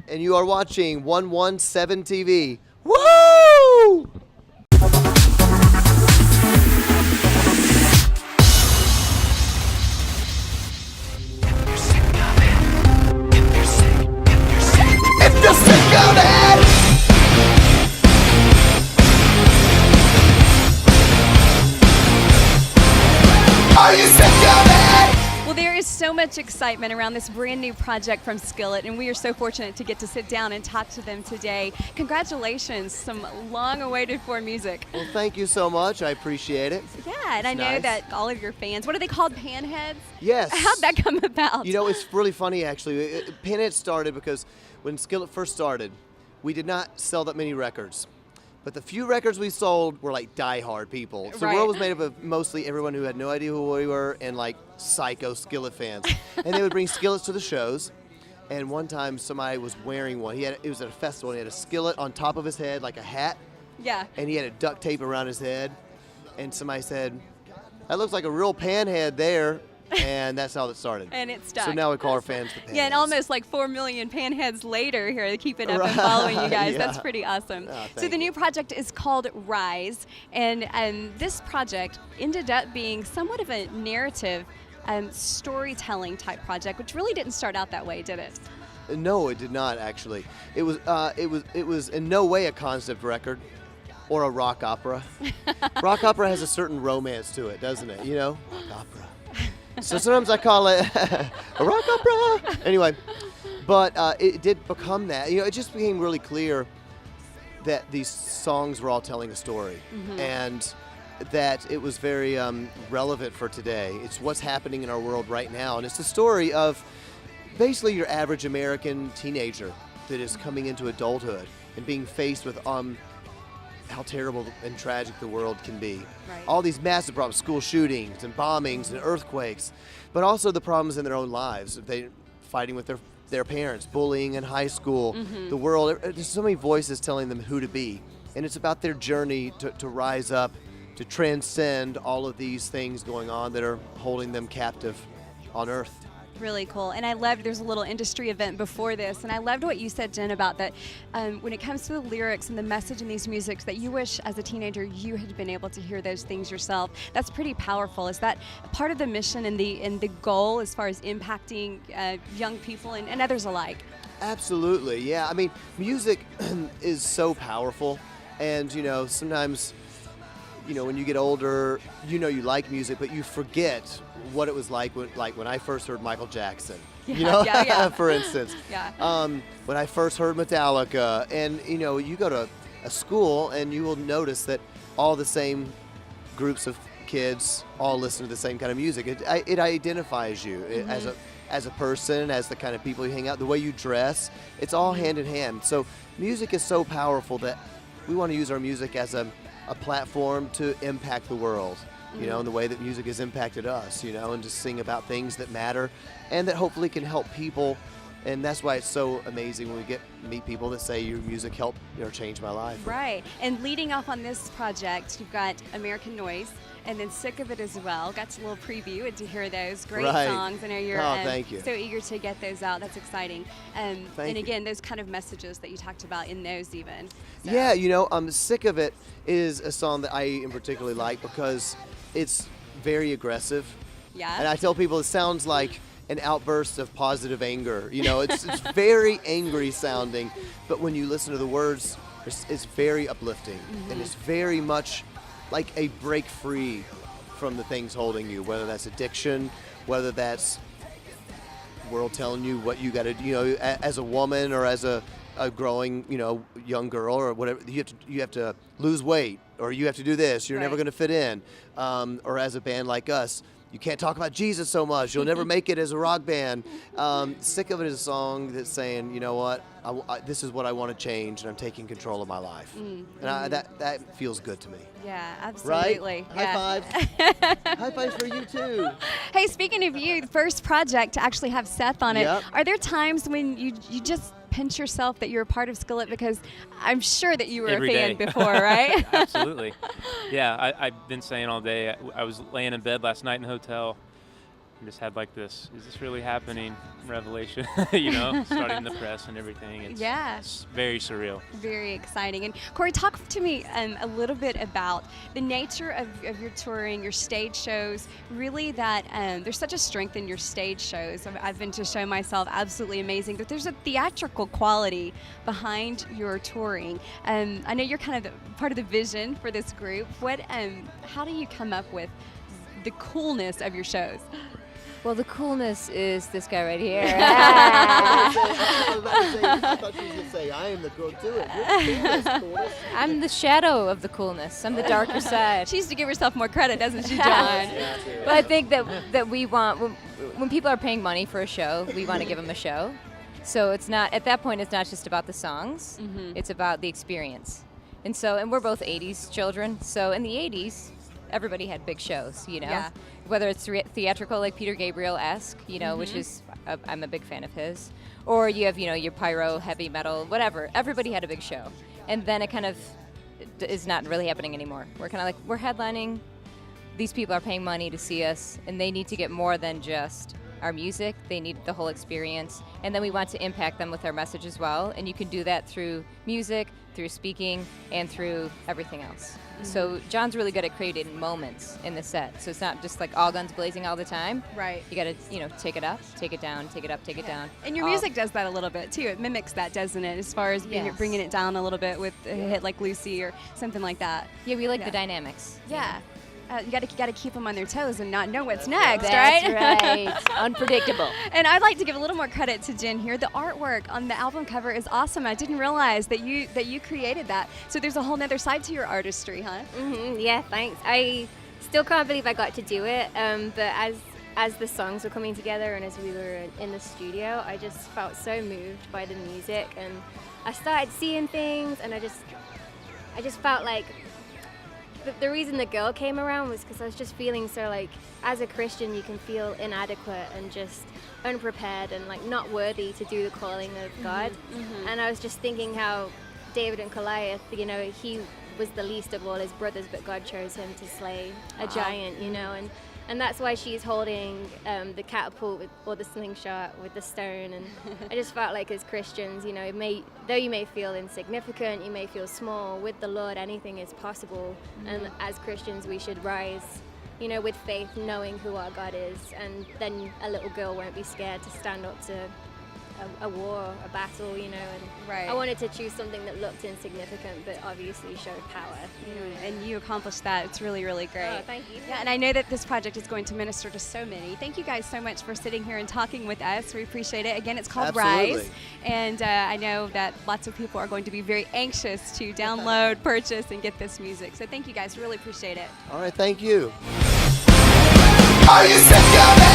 and you are watching 117 TV. Woo! If you're sick of it, are you sick of it? Well, there is so much excitement around this brand new project from Skillet, and we are so fortunate to get to sit down and talk to them today. Congratulations, some long-awaited for music. Well, thank you so much. I appreciate it. Yeah, and I know nice. that all of your fans, what are they called, panheads? Yes. How'd that come about? You know, it's really funny, actually. Pinhead started because when Skillet first started, we did not sell that many records. But the few records we sold were like die-hard people. So the world was made up of mostly everyone who had no idea who we were and like psycho Skillet fans. And they would bring Skillets to the shows. And one time somebody was wearing one. It was at a festival and he had a skillet on top of his head like a hat. Yeah. And he had a duct tape around his head. And somebody said, "That looks like a real panhead there." And that's how it started. And it stuck. So now we call our fans the panheads. Yeah, and almost like 4 million panheads later here to keep it up and following you guys. Yeah. That's pretty awesome. So the new project is called Rise, and this project ended up being somewhat of a narrative storytelling type project, which really didn't start out that way, did it? No, it did not actually. It was in no way a concept record or a rock opera. Rock opera has a certain romance to it, doesn't it? You know, rock opera. So sometimes I call it a rock opera. Anyway, but it did become that. You know, it just became really clear that these songs were all telling a story, and that it was very relevant for today. It's what's happening in our world right now, and it's the story of basically your average American teenager that is coming into adulthood and being faced with how terrible and tragic the world can be. Right. All these massive problems, school shootings and bombings and earthquakes, but also the problems in their own lives. They fighting with their parents, bullying in high school, the world. There's so many voices telling them who to be. And it's about their journey to rise up, to transcend all of these things going on that are holding them captive on earth. Really cool. And I loved, there's a little industry event before this, and I loved what you said, Jen, about that when it comes to the lyrics and the message in these musics, that you wish as a teenager you had been able to hear those things yourself. That's pretty powerful. Is that part of the mission and the goal as far as impacting young people and others alike? Absolutely, yeah. I mean, music is so powerful, and you know, sometimes, you know, when you get older, you know you like music, but you forget what it was like when I first heard Michael Jackson. Yeah, you know, yeah. for instance. Yeah. When I first heard Metallica, and you know, you go to a school and you will notice that all the same groups of kids all listen to the same kind of music. It identifies you as a person, as the kind of people you hang out, the way you dress. It's all hand in hand. So music is so powerful that we want to use our music as a platform to impact the world, you know, in the way that music has impacted us, you know, and just sing about things that matter and that hopefully can help people. And that's why it's so amazing when we meet people that say your music helped, you know, change my life. Right. And leading off on this project, you've got American Noise and then Sick of It as well. Got a little preview and to hear those great songs. I know you're thank you. so eager to get those out. That's exciting. And again, those kind of messages that you talked about in those even. So. Yeah, you know, Sick of It is a song that I in particularly like because it's very aggressive. Yeah. And I tell people it sounds like an outburst of positive anger. You know, it's very angry sounding, but when you listen to the words, it's very uplifting, and it's very much like a break free from the things holding you, whether that's addiction, whether that's the world telling you what you got to do, you know, as a woman or as a growing, you know, young girl or whatever, you have to lose weight, or you have to do this, you're never going to fit in, or as a band like us, you can't talk about Jesus so much, you'll never make it as a rock band. Sick of It is a song that's saying, you know what, this is what I want to change, and I'm taking control of my life. And that feels good to me. Yeah, absolutely. Right? Yeah. High five. High fives for you too. Hey, speaking of you, the first project to actually have Seth on it, Yep. Are there times when you just pinch yourself that you're a part of Skillet? Because I'm sure that you were Every a fan day. before, right? Absolutely. Yeah, I've been saying all day. I was laying in bed last night in a hotel, just had like this, is this really happening? Revelation, starting the press and everything. It's very surreal. Very exciting. And Corey, talk to me a little bit about the nature of your touring, your stage shows, really that there's such a strength in your stage shows. I've been to show myself, absolutely amazing, that there's a theatrical quality behind your touring. I know you're kind of part of the vision for this group. How do you come up with the coolness of your shows? Well, the coolness is this guy right here. I thought she was going to say, I am the girl. Do it. You're the coolest. I'm the shadow of the coolness. I'm the darker side. She needs to give herself more credit, doesn't she, John? Yeah, But I think that we want, when people are paying money for a show, we want to give them a show. So it's not, at that point, it's not just about the songs. It's about the experience. And we're both 80s children. So in the 80s, everybody had big shows, Yeah. Whether it's theatrical like Peter Gabriel-esque, which is, I'm a big fan of his, or you have, your pyro, heavy metal, whatever. Everybody had a big show. And then it kind of is not really happening anymore. We're kind of like, we're headlining, these people are paying money to see us, and they need to get more than just our music. They need the whole experience. And then we want to impact them with our message as well. And you can do that through music, through speaking, and through everything else. So John's really good at creating moments in the set. So it's not just like all guns blazing all the time. Right. You got to, take it up, take it down, take it up, take it down. And your music does that a little bit too. It mimics that, doesn't it? As far as bringing it down a little bit with a hit like Lucy or something like that. Yeah, we like the dynamics. Yeah. You got to keep them on their toes and not know what's next, That's right? right. Unpredictable. And I'd like to give a little more credit to Jen here. The artwork on the album cover is awesome. I didn't realize that you created that. So there's a whole nother side to your artistry, huh? Yeah, thanks. I still can't believe I got to do it. But as the songs were coming together and as we were in the studio, I just felt so moved by the music, and I started seeing things, and I just felt like the reason the girl came around was because I was just feeling so like, as a Christian, you can feel inadequate and just unprepared and like not worthy to do the calling of God. And I was just thinking how David and Goliath, he was the least of all his brothers, but God chose him to slay a giant, and that's why she's holding the catapult or the slingshot with the stone. And I just felt like as Christians, though you may feel insignificant, you may feel small, with the Lord anything is possible. And as Christians we should rise, with faith, knowing who our God is, and then a little girl won't be scared to stand up to a war, a battle, and Right. I wanted to choose something that looked insignificant but obviously showed power. And you accomplished that. It's really, really great. Oh, thank you. Yeah, and I know that this project is going to minister to so many. Thank you guys so much for sitting here and talking with us. We appreciate it. Again, it's called Absolutely. Rise. And I know that lots of people are going to be very anxious to download, purchase, and get this music. So thank you guys. Really appreciate it. All right, thank you. Are you sick of it?